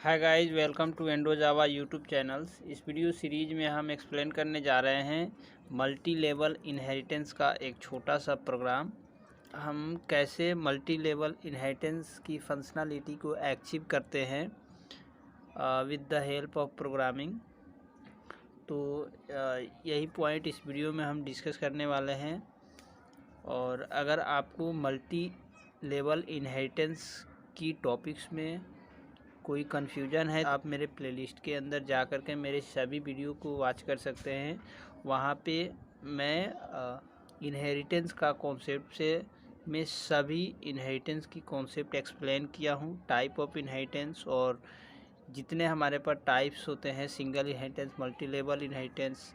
Hi guys, welcome to एंडो जावा YouTube channels. इस वीडियो सीरीज में हम एक्सप्लेन करने जा रहे हैं मल्टी लेवल इनहेरिटेंस का एक छोटा सा प्रोग्राम। हम कैसे मल्टी लेवल इनहेरिटेंस की फंक्शनलिटी को अचीव करते हैं with the help of programming. तो यही पॉइंट इस वीडियो में हम डिस्कस करने वाले हैं। और अगर आपको मल्टी लेवल इनहेरिटेंस की टॉपिक्स में कोई कन्फ्यूजन है, आप मेरे प्लेलिस्ट के अंदर जा कर के मेरे सभी वीडियो को वॉच कर सकते हैं। वहाँ पे मैं इनहेरिटेंस का कॉन्सेप्ट से मैं सभी इनहेरिटेंस की कॉन्सेप्ट एक्सप्लेन किया हूँ, टाइप ऑफ इनहेरिटेंस और जितने हमारे पास टाइप्स होते हैं, single inheritance, multi level inheritance,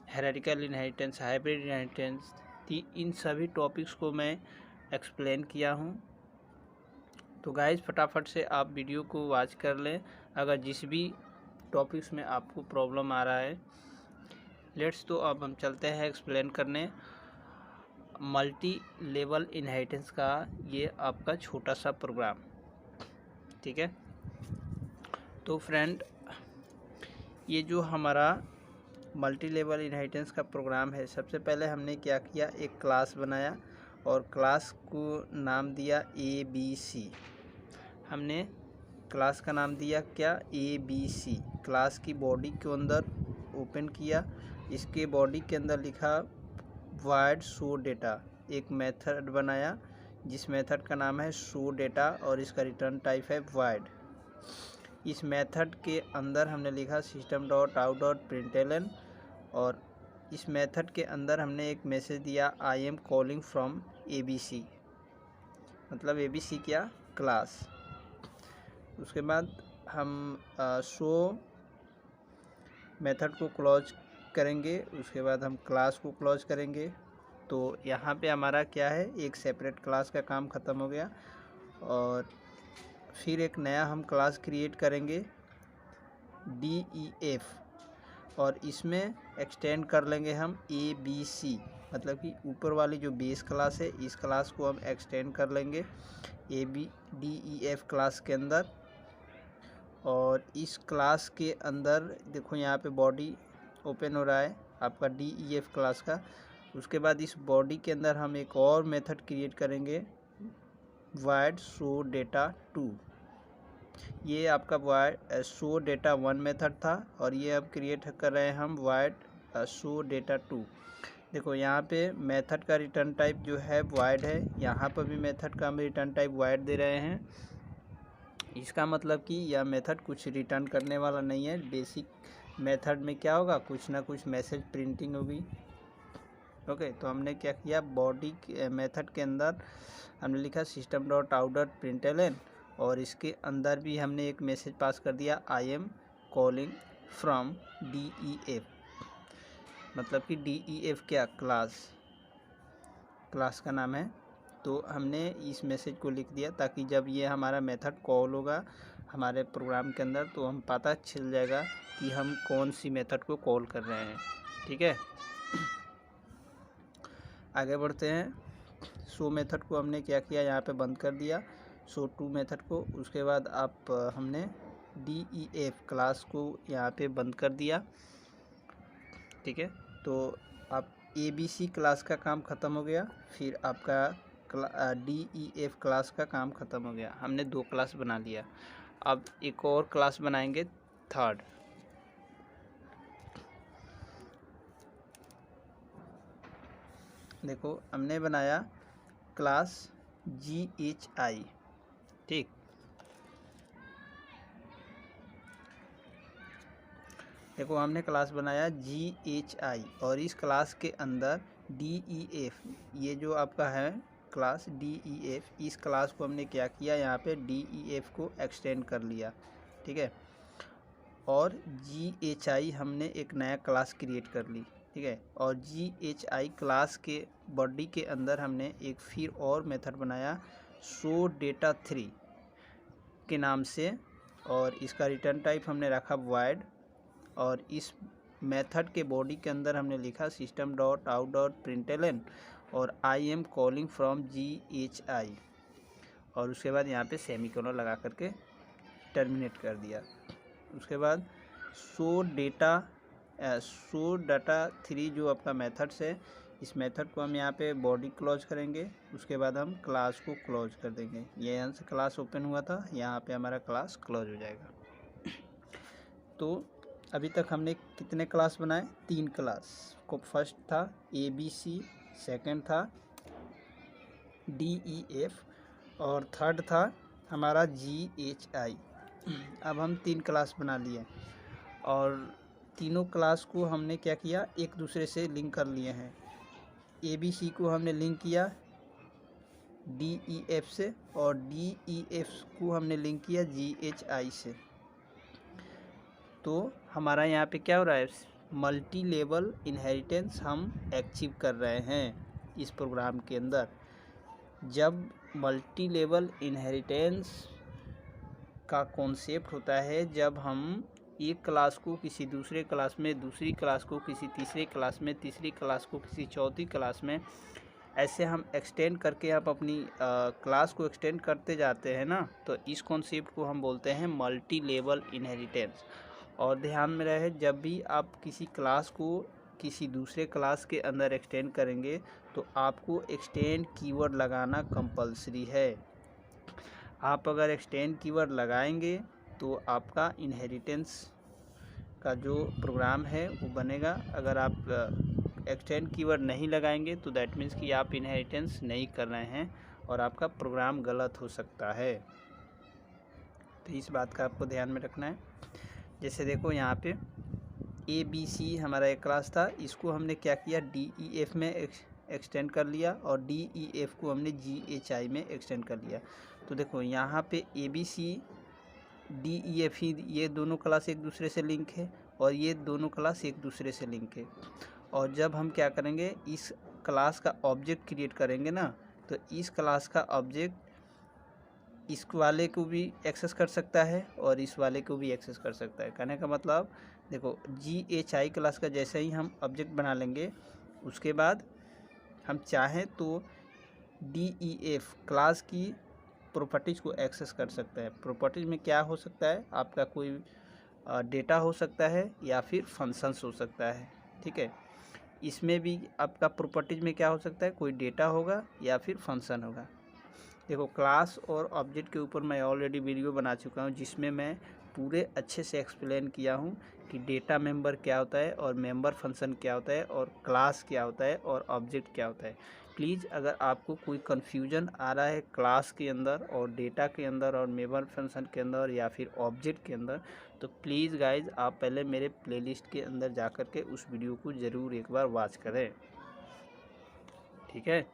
hierarchical inheritance, hybrid inheritance, इन सभी टॉपिक्स को मैं एक्सप्लेन किया हूँ। तो गाइस फटाफट से आप वीडियो को वॉच कर लें अगर जिस भी टॉपिक्स में आपको प्रॉब्लम आ रहा है। लेट्स, तो अब हम चलते हैं एक्सप्लेन करने मल्टी लेवल इनहेरिटेंस का ये आपका छोटा सा प्रोग्राम। ठीक है, तो फ्रेंड, ये जो हमारा मल्टी लेवल इनहेरिटेंस का प्रोग्राम है, सबसे पहले हमने क्या किया, एक क्लास बनाया और क्लास को नाम दिया ABC। हमने क्लास का नाम दिया क्या, ABC। क्लास की बॉडी के अंदर ओपन किया, इसके बॉडी के अंदर लिखा void शो डेटा। एक मेथड बनाया जिस मेथड का नाम है शो डेटा और इसका रिटर्न टाइप है void। इस मेथड के अंदर हमने लिखा system.out.println और इस मेथड के अंदर हमने एक मैसेज दिया आई एम कॉलिंग फ्रॉम ABC। मतलब ABC क्या, क्लास। उसके बाद हम शो मेथड को क्लोज करेंगे, उसके बाद हम क्लास को क्लोज करेंगे। तो यहाँ पे हमारा क्या है, एक सेपरेट क्लास का काम ख़त्म हो गया। और फिर एक नया हम क्लास क्रिएट करेंगे DEF और इसमें एक्सटेंड कर लेंगे हम ABC। मतलब कि ऊपर वाली जो बेस क्लास है, इस क्लास को हम एक्सटेंड कर लेंगे DEF क्लास के अंदर। और इस क्लास के अंदर देखो यहाँ पे बॉडी ओपन हो रहा है आपका DEF क्लास का। उसके बाद इस बॉडी के अंदर हम एक और मेथड क्रिएट करेंगे void शो डेटा 2। ये आपका void शो डेटा 1 मेथड था और ये अब क्रिएट कर रहे हैं हम void शो डेटा 2। देखो यहाँ पे मेथड का रिटर्न टाइप जो है void है, यहाँ पर भी मेथड का हम रिटर्न टाइप void दे रहे हैं। इसका मतलब कि यह मेथड कुछ रिटर्न करने वाला नहीं है। बेसिक मेथड में क्या होगा, कुछ ना कुछ मैसेज प्रिंटिंग होगी। ओके, तो हमने क्या किया, बॉडी मेथड के अंदर हमने लिखा system.out.println और इसके अंदर भी हमने एक मैसेज पास कर दिया आई एम कॉलिंग फ्रॉम DEF। मतलब कि DEF क्या, क्लास का नाम है। तो हमने इस मैसेज को लिख दिया ताकि जब ये हमारा मेथड कॉल होगा हमारे प्रोग्राम के अंदर तो हम पता चल जाएगा कि हम कौन सी मेथड को कॉल कर रहे हैं। ठीक है, आगे बढ़ते हैं। शो मेथड को हमने क्या किया, यहाँ पे बंद कर दिया शो 2 मेथड को। उसके बाद हमने DEF क्लास को यहाँ पे बंद कर दिया। ठीक है, तो आप ABC क्लास का काम ख़त्म हो गया, फिर आपका DEF क्लास का काम ख़त्म हो गया। हमने 2 क्लास बना लिया। अब एक और क्लास बनाएंगे, थर्ड। देखो हमने बनाया क्लास GHI। ठीक, देखो हमने क्लास बनाया GHI और इस क्लास के अंदर DEF, ये जो आपका है क्लास DEF, इस क्लास को हमने क्या किया, यहाँ पे DEF को एक्सटेंड कर लिया। ठीक है, और GHI हमने एक नया क्लास क्रिएट कर ली। ठीक है, और GHI क्लास के बॉडी के अंदर हमने एक फिर और मेथड बनाया शो डेटा 3 के नाम से और इसका रिटर्न टाइप हमने रखा void। और इस मेथड के बॉडी के अंदर हमने लिखा system.out.println और आई एम कॉलिंग फ्रॉम GHI और उसके बाद यहाँ पे सेमीकोलन लगा करके टर्मिनेट कर दिया। उसके बाद शो डाटा 3 जो आपका मेथड्स है, इस मेथड को हम यहाँ पे बॉडी क्लोज करेंगे। उसके बाद हम क्लास को क्लोज कर देंगे। ये यहाँ से क्लास ओपन हुआ था, यहाँ पे हमारा क्लास क्लोज हो जाएगा। तो अभी तक हमने कितने क्लास बनाए? 3 क्लास को। फर्स्ट था ABC, सेकंड था DEF और थर्ड था हमारा GHI। अब हम 3 क्लास बना लिए और तीनों क्लास को हमने क्या किया, एक दूसरे से लिंक कर लिए हैं। ABC को हमने लिंक किया DEF से और DEF को हमने लिंक किया GHI से। तो हमारा यहाँ पे क्या हो रहा है, मल्टी लेवल इनहेरिटेंस हम अचीव कर रहे हैं इस प्रोग्राम के अंदर। जब मल्टी लेवल इनहेरिटेंस का कॉन्सेप्ट होता है, जब हम एक क्लास को किसी दूसरे क्लास में, दूसरी क्लास को किसी तीसरे क्लास में, तीसरी क्लास को किसी चौथी क्लास में, ऐसे हम एक्सटेंड करके आप अपनी क्लास को एक्सटेंड करते जाते हैं ना, तो इस कॉन्सेप्ट को हम बोलते हैं मल्टी लेवल इनहेरिटेंस। और ध्यान में रहे, जब भी आप किसी क्लास को किसी दूसरे क्लास के अंदर एक्सटेंड करेंगे तो आपको एक्सटेंड कीवर्ड लगाना कंपलसरी है। आप अगर एक्सटेंड कीवर्ड लगाएंगे तो आपका इनहेरिटेंस का जो प्रोग्राम है वो बनेगा। अगर आप एक्सटेंड कीवर्ड नहीं लगाएंगे तो दैट मीन्स कि आप इनहेरिटेंस नहीं कर रहे हैं और आपका प्रोग्राम गलत हो सकता है। तो इस बात का आपको ध्यान में रखना है। जैसे देखो यहाँ पे ABC हमारा एक क्लास था, इसको हमने क्या किया, DEF में एक्सटेंड कर लिया और DEF को हमने GHI में एक्सटेंड कर लिया। तो देखो यहाँ पे ABC DEF ही, ये दोनों क्लास एक दूसरे से लिंक है और ये दोनों क्लास एक दूसरे से लिंक है। और जब हम क्या करेंगे, इस क्लास का ऑब्जेक्ट क्रिएट करेंगे ना, तो इस क्लास का ऑब्जेक्ट इस वाले को भी एक्सेस कर सकता है और इस वाले को भी एक्सेस कर सकता है। कहने का मतलब देखो, GHI क्लास का जैसे ही हम ऑब्जेक्ट बना लेंगे, उसके बाद हम चाहें तो DEF क्लास की प्रॉपर्टीज़ को एक्सेस कर सकते हैं। प्रॉपर्टीज़ में क्या हो सकता है, आपका कोई डेटा हो सकता है या फिर फंक्शंस हो सकता है। ठीक है, इसमें भी आपका प्रॉपर्टीज़ में क्या हो सकता है, कोई डेटा होगा या फिर फंक्शन होगा। देखो, क्लास और ऑब्जेक्ट के ऊपर मैं ऑलरेडी वीडियो बना चुका हूँ जिसमें मैं पूरे अच्छे से एक्सप्लेन किया हूँ कि डेटा मेंबर क्या होता है और मेंबर फंक्शन क्या होता है और क्लास क्या होता है और ऑब्जेक्ट क्या होता है। प्लीज़ अगर आपको कोई कन्फ्यूजन आ रहा है क्लास के अंदर और डेटा के अंदर और मेंबर फंक्शन के अंदर या फिर ऑब्जेक्ट के अंदर, तो प्लीज़ गाइज आप पहले मेरे प्लेलिस्ट के अंदर जा कर के उस वीडियो को ज़रूर एक बार वॉच करें। ठीक है,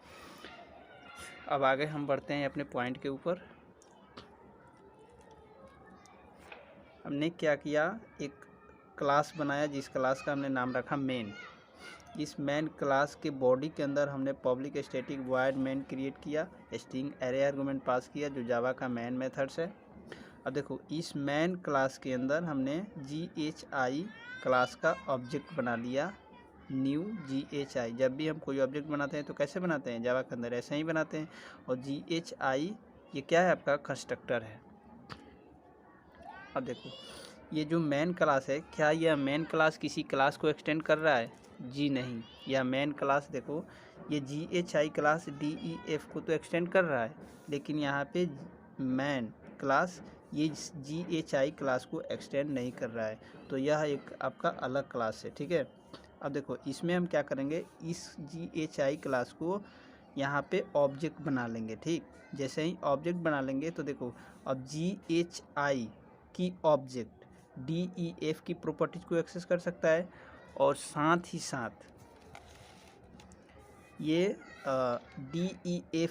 अब आगे हम बढ़ते हैं अपने पॉइंट के ऊपर। हमने क्या किया, एक क्लास बनाया जिस क्लास का हमने नाम रखा मेन। इस मेन क्लास के बॉडी के अंदर हमने public static void main create किया, स्ट्रिंग एरे आर्गुमेंट पास किया जो जावा का मेन मेथड्स है। अब देखो, इस मेन क्लास के अंदर हमने GHI क्लास का ऑब्जेक्ट बना लिया, न्यू GHI। जब भी हम कोई ऑब्जेक्ट बनाते हैं तो कैसे बनाते हैं, जावा के अंदर ऐसे ही बनाते हैं। और GHI ये क्या है, आपका कंस्ट्रक्टर है। अब देखो, ये जो मेन क्लास है, क्या यह मेन क्लास किसी क्लास को एक्सटेंड कर रहा है? जी नहीं। यह मेन क्लास देखो, ये GHI क्लास DEF को तो एक्सटेंड कर रहा है, लेकिन यहाँ पे मेन क्लास ये GHI क्लास को एक्सटेंड नहीं कर रहा है। तो यह एक आपका अलग क्लास है। ठीक है, अब देखो इसमें हम क्या करेंगे, इस GHI क्लास को यहाँ पे ऑब्जेक्ट बना लेंगे। ठीक, जैसे ही ऑब्जेक्ट बना लेंगे तो देखो, अब GHI की ऑब्जेक्ट DEF की प्रॉपर्टीज को एक्सेस कर सकता है और साथ ही साथ ये DEF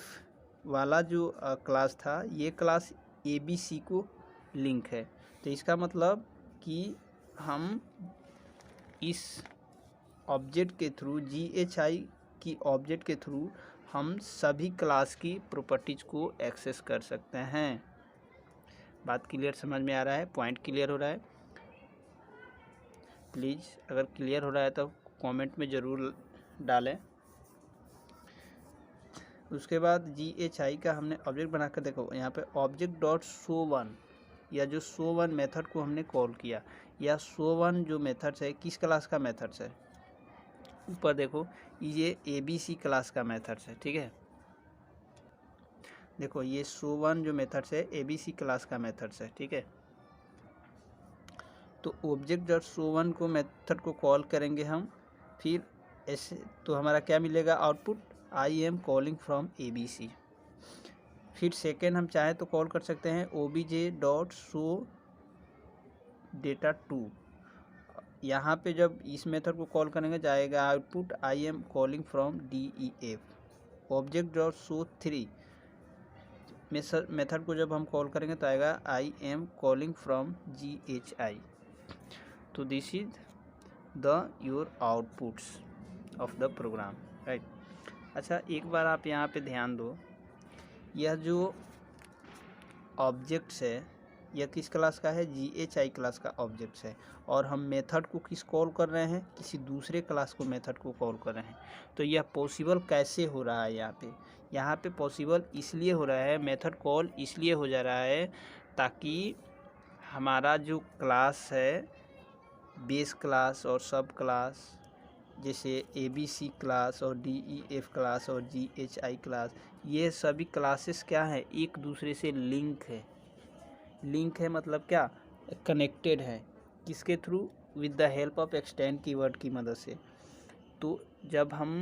वाला जो क्लास था, ये क्लास ABC को लिंक है। तो इसका मतलब कि हम इस ऑब्जेक्ट के थ्रू, GHI की ऑब्जेक्ट के थ्रू हम सभी क्लास की प्रॉपर्टीज को एक्सेस कर सकते हैं। बात क्लियर समझ में आ रहा है, पॉइंट क्लियर हो रहा है? प्लीज़ अगर क्लियर हो रहा है तो कमेंट में ज़रूर डालें। उसके बाद GHI का हमने ऑब्जेक्ट बनाकर देखो, यहाँ पे ऑब्जेक्ट डॉट शो वन, या जो show1 मेथड को हमने कॉल किया, या show1 जो मेथड्स है किस क्लास का मेथड्स है, ऊपर देखो ये ABC क्लास का मेथड्स है। ठीक है, देखो ये show1 जो मेथड्स है ABC क्लास का मेथड्स है। ठीक है, तो ऑब्जेक्ट डॉट show1 को मेथड को कॉल करेंगे हम, फिर ऐसे तो हमारा क्या मिलेगा output, I am calling from ABC। फिर सेकेंड हम चाहें तो कॉल कर सकते हैं obj डॉट शो डेटा 2। यहाँ पे जब इस मेथड को कॉल करेंगे जाएगा output I am calling from DEF। Object dot show 3 method को जब हम कॉल करेंगे तो आएगा I am calling from GHI। तो this is the your outputs of the program, right. अच्छा, एक बार आप यहाँ पे ध्यान दो, यह जो ऑब्जेक्ट्स है यह किस क्लास का है, GHI क्लास का ऑब्जेक्ट्स है, और हम मेथड को किस कॉल कर रहे हैं, किसी दूसरे क्लास को मेथड को कॉल कर रहे हैं। तो यह पॉसिबल कैसे हो रहा है, यहाँ पे पॉसिबल इसलिए हो रहा है, मेथड कॉल इसलिए हो जा रहा है ताकि हमारा जो क्लास है, बेस क्लास और सब क्लास, जैसे ABC क्लास और DEF क्लास और GHI क्लास, ये सभी क्लासेस क्या है, एक दूसरे से लिंक है। लिंक है मतलब क्या, कनेक्टेड है, किसके through, with the help of extend keyword की मदद से। तो जब हम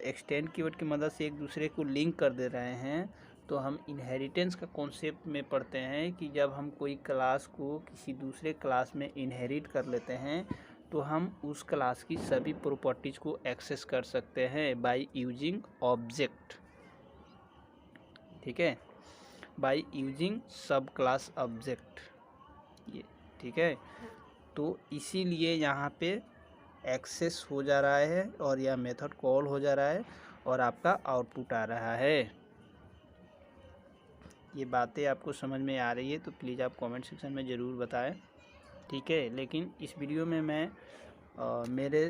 एक्सटेंड कीवर्ड की मदद से एक दूसरे को लिंक कर दे रहे हैं, तो हम इनहेरिटेंस का कॉन्सेप्ट में पढ़ते हैं कि जब हम कोई क्लास को किसी दूसरे क्लास में इनहेरिट कर लेते हैं तो हम उस क्लास की सभी प्रॉपर्टीज़ को एक्सेस कर सकते हैं बाय यूजिंग ऑब्जेक्ट। ठीक है, बाय यूजिंग सब क्लास ऑब्जेक्ट, ये ठीक है। तो इसीलिए यहाँ पे एक्सेस हो जा रहा है और यह मेथड कॉल हो जा रहा है और आपका आउटपुट आ रहा है। ये बातें आपको समझ में आ रही है तो प्लीज़ आप कमेंट सेक्शन में ज़रूर बताएं। ठीक है, लेकिन इस वीडियो में मैं मेरे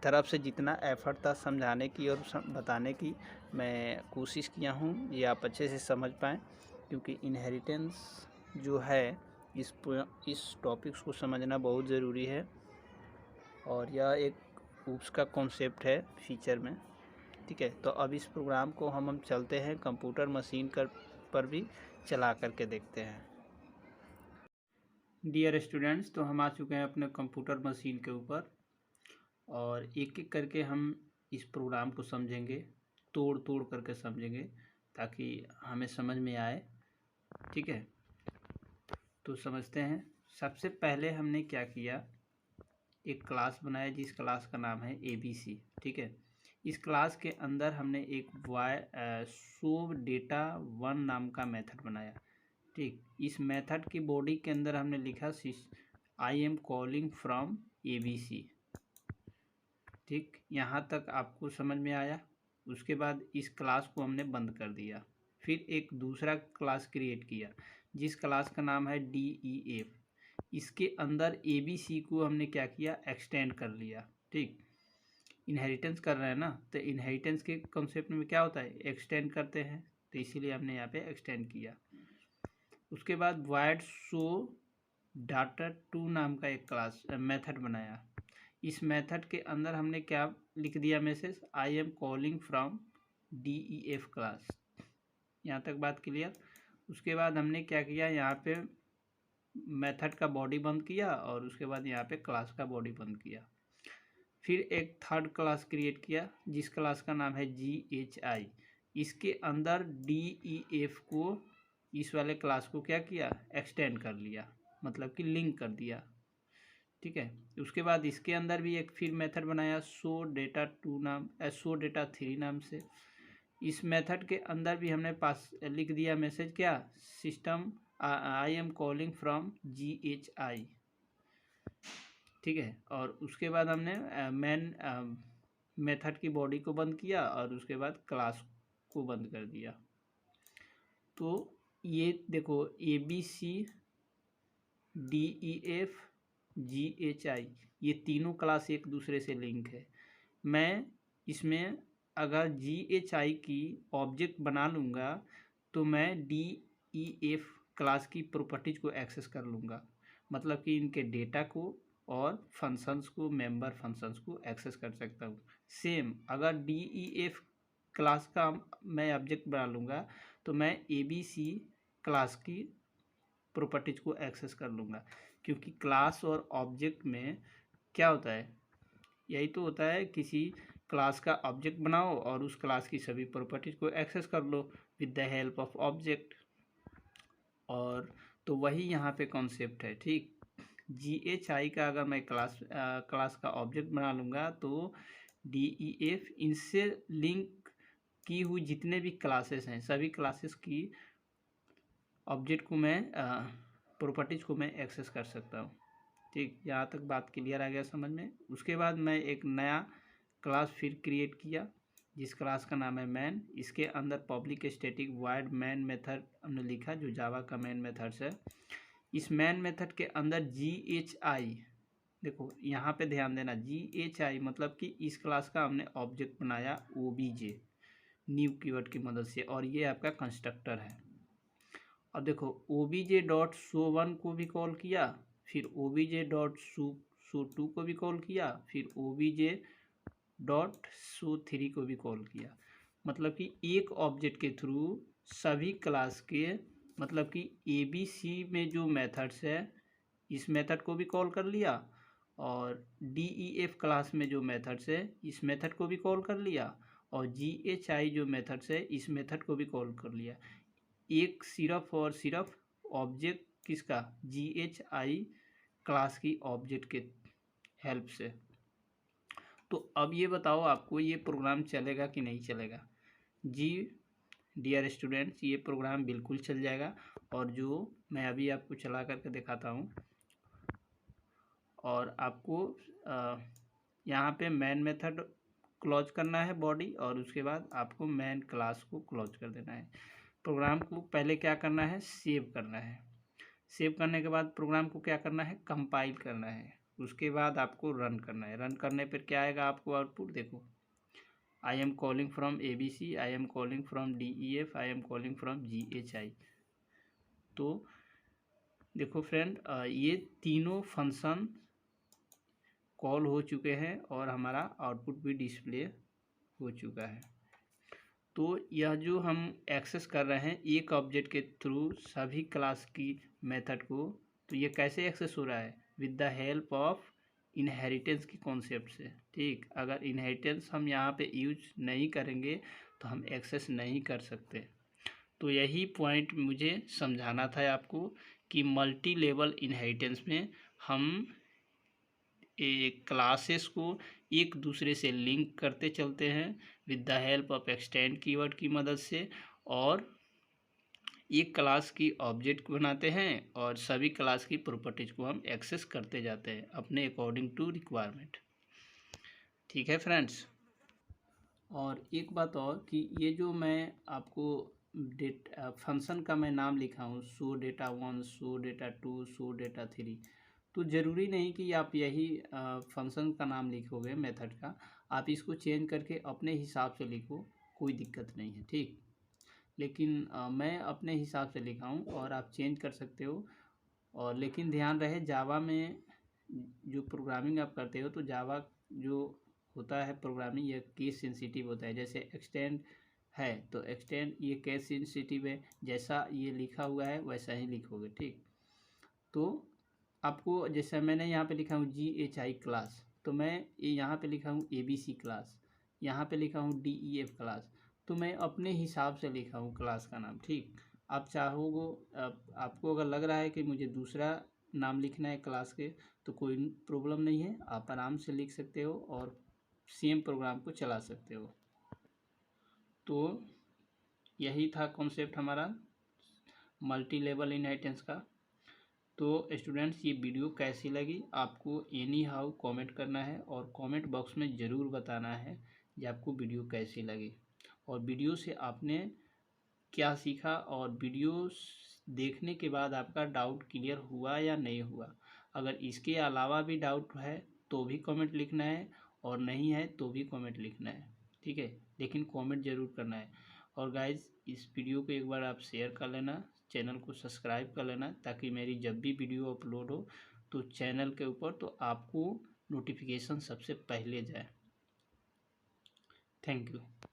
तरफ से जितना एफर्ट था समझाने की और बताने की मैं कोशिश किया हूँ, ये आप अच्छे से समझ पाएँ, क्योंकि इनहेरिटेंस जो है इस टॉपिक्स को समझना बहुत ज़रूरी है और यह एक उसका कॉन्सेप्ट है फ्यूचर में। ठीक है, तो अब इस प्रोग्राम को हम चलते हैं कंप्यूटर मशीन पर भी चला करके देखते हैं। डियर स्टूडेंट्स, तो हम आ चुके हैं अपने कंप्यूटर मशीन के ऊपर और एक एक करके हम इस प्रोग्राम को समझेंगे, तोड़ तोड़ करके समझेंगे ताकि हमें समझ में आए। ठीक है, तो समझते हैं। सबसे पहले हमने क्या किया, एक क्लास बनाया जिस क्लास का नाम है ABC। ठीक है, इस क्लास के अंदर हमने एक शो डेटा 1 नाम का मेथड बनाया। ठीक, इस मेथड की बॉडी के अंदर हमने लिखा आई एम कॉलिंग फ्रॉम ABC। ठीक, यहाँ तक आपको समझ में आया। उसके बाद इस क्लास को हमने बंद कर दिया, फिर एक दूसरा क्लास क्रिएट किया जिस क्लास का नाम है DEF। इसके अंदर ABC को हमने क्या किया, एक्सटेंड कर लिया। ठीक, इनहेरिटेंस कर रहे हैं ना, तो इनहेरिटेंस के कॉन्सेप्ट में क्या होता है, एक्सटेंड करते हैं, तो इसीलिए हमने यहाँ पे एक्सटेंड किया। उसके बाद void show data 2 नाम का एक क्लास मेथड बनाया। इस मेथड के अंदर हमने क्या लिख दिया message, I am calling from DEF class. यहाँ तक बात क्लियर। उसके बाद हमने क्या किया, यहाँ पे मेथड का बॉडी बंद किया और उसके बाद यहाँ पे क्लास का बॉडी बंद किया। फिर एक थर्ड क्लास क्रिएट किया जिस क्लास का नाम है GHI। इसके अंदर DEF को, इस वाले क्लास को क्या किया, एक्सटेंड कर लिया, मतलब कि लिंक कर दिया। ठीक है, उसके बाद इसके अंदर भी एक फिर मेथड बनाया शो डेटा 3 नाम से। इस मेथड के अंदर भी हमने पास लिख दिया मैसेज क्या, system I am calling from GHI। ठीक है, और उसके बाद हमने मेन मेथड की बॉडी को बंद किया और उसके बाद क्लास को बंद कर दिया। तो ये देखो ABC DEF GHI ये तीनों क्लास एक दूसरे से लिंक है। मैं इसमें अगर GHI की ऑब्जेक्ट बना लूँगा तो मैं DEF क्लास की प्रॉपर्टीज को एक्सेस कर लूँगा, मतलब कि इनके डेटा को और फंक्शंस को, मेंबर फंक्शंस को एक्सेस कर सकता हूँ। सेम अगर DEF क्लास का मैं ऑब्जेक्ट बना लूँगा तो मैं ABC क्लास की प्रॉपर्टीज को एक्सेस कर लूँगा, क्योंकि क्लास और ऑब्जेक्ट में क्या होता है, यही तो होता है, किसी क्लास का ऑब्जेक्ट बनाओ और उस क्लास की सभी प्रॉपर्टीज को एक्सेस कर लो with the help of object. और तो वही यहाँ पे कॉन्सेप्ट है, ठीक। GHI का अगर मैं क्लास का ऑब्जेक्ट बना लूँगा तो DEF इनसे लिंक की हुई जितने भी क्लासेस हैं सभी क्लासेस की ऑब्जेक्ट को मैं प्रॉपर्टीज को मैं एक्सेस कर सकता हूँ, ठीक। यहाँ तक बात क्लियर आ गया समझ में। उसके बाद मैं एक नया क्लास फिर क्रिएट किया जिस क्लास का नाम है मैन। इसके अंदर public static void main method हमने लिखा जो जावा का मैन मेथड्स है। इस मैन मेथड के अंदर GHI, देखो यहाँ पे ध्यान देना, GHI मतलब कि इस क्लास का हमने ऑब्जेक्ट बनाया OBJ न्यू कीवर्ड की मदद से, और ये आपका कंस्ट्रक्टर है। अब देखो obj.show1 को भी कॉल किया, फिर obj.show2 को भी कॉल किया, फिर obj.show3 को भी कॉल किया। मतलब कि एक ऑब्जेक्ट के थ्रू सभी क्लास के, मतलब कि ABC में जो मेथड्स है इस मेथड को भी कॉल कर लिया, और DEF क्लास में जो मेथड्स है इस मेथड को भी कॉल कर लिया, और GHI जो मेथड्स है इस मेथड को भी कॉल कर लिया। एक सिर्फ और सिर्फ ऑब्जेक्ट किसका, GHI क्लास की ऑब्जेक्ट के हेल्प से। तो अब ये बताओ आपको ये प्रोग्राम चलेगा कि नहीं चलेगा। जी डियर स्टूडेंट्स, ये प्रोग्राम बिल्कुल चल जाएगा, और जो मैं अभी आपको चला करके दिखाता हूँ, और आपको यहाँ पे मैन मेथड क्लोज करना है बॉडी, और उसके बाद आपको मैन क्लास को क्लोज कर देना है। प्रोग्राम को पहले क्या करना है, सेव करना है। सेव करने के बाद प्रोग्राम को क्या करना है, कंपाइल करना है। उसके बाद आपको रन करना है। रन करने पर क्या आएगा आपको आउटपुट, देखो, आई am calling from ABC, I am calling from DEF, I am calling from GHI। तो देखो फ्रेंड, ये तीनों फंक्शन कॉल हो चुके हैं और हमारा आउटपुट भी डिस्प्ले हो चुका है। तो यह जो हम एक्सेस कर रहे हैं एक ऑब्जेक्ट के थ्रू सभी क्लास की मेथड को, तो ये कैसे एक्सेस हो रहा है, with the help of inheritance की कॉन्सेप्ट से, ठीक। अगर इनहेरिटेंस हम यहाँ पे यूज नहीं करेंगे तो हम एक्सेस नहीं कर सकते। तो यही पॉइंट मुझे समझाना था आपको कि मल्टी लेवल इनहेरिटेंस में हम क्लासेस को एक दूसरे से लिंक करते चलते हैं with the help of extend keyword की मदद से, और एक क्लास की ऑब्जेक्ट बनाते हैं और सभी क्लास की प्रॉपर्टीज को हम एक्सेस करते जाते हैं अपने अकॉर्डिंग टू रिक्वायरमेंट। ठीक है फ्रेंड्स। और एक बात और कि ये जो मैं आपको फंक्शन का मैं नाम लिखा हूँ, show data 1, show data 2, show data 3, तो ज़रूरी नहीं कि आप यही फंक्शन का नाम लिखोगे मेथड का, आप इसको चेंज करके अपने हिसाब से लिखो, कोई दिक्कत नहीं है, ठीक। लेकिन मैं अपने हिसाब से लिखा हूँ और आप चेंज कर सकते हो। और लेकिन ध्यान रहे, जावा में जो प्रोग्रामिंग आप करते हो तो जावा जो होता है प्रोग्रामिंग, ये केस सेंसिटिव होता है। जैसे एक्सटेंड है तो एक्सटेंड ये केस सेंसिटिव है, जैसा ये लिखा हुआ है वैसा ही लिखोगे, ठीक। तो आपको जैसे मैंने यहाँ पे लिखा हूँ GHI क्लास, तो मैं यहाँ पे लिखा हूँ ABC क्लास, यहाँ पे लिखा हूँ DEF क्लास, तो मैं अपने हिसाब से लिखा हूँ क्लास का नाम, ठीक। आप चाहोगे, आपको अगर लग रहा है कि मुझे दूसरा नाम लिखना है क्लास के, तो कोई प्रॉब्लम नहीं है, आप आराम से लिख सकते हो और सेम प्रोग्राम को चला सकते हो। तो यही था कॉन्सेप्ट हमारा मल्टी लेवल इनहेरिटेंस का। तो स्टूडेंट्स, ये वीडियो कैसी लगी आपको एनी हाउ कॉमेंट करना है, और कमेंट बॉक्स में ज़रूर बताना है कि आपको वीडियो कैसी लगी और वीडियो से आपने क्या सीखा, और वीडियो देखने के बाद आपका डाउट क्लियर हुआ या नहीं हुआ। अगर इसके अलावा भी डाउट है तो भी कमेंट लिखना है, और नहीं है तो भी कमेंट लिखना है, ठीक है। लेकिन कमेंट ज़रूर करना है। और गाइज, इस वीडियो को एक बार आप शेयर कर लेना चैनल को सब्सक्राइब कर लेना, ताकि मेरी जब भी वीडियो अपलोड हो तो चैनल के ऊपर तो आपको नोटिफिकेशन सबसे पहले जाए। Thank you.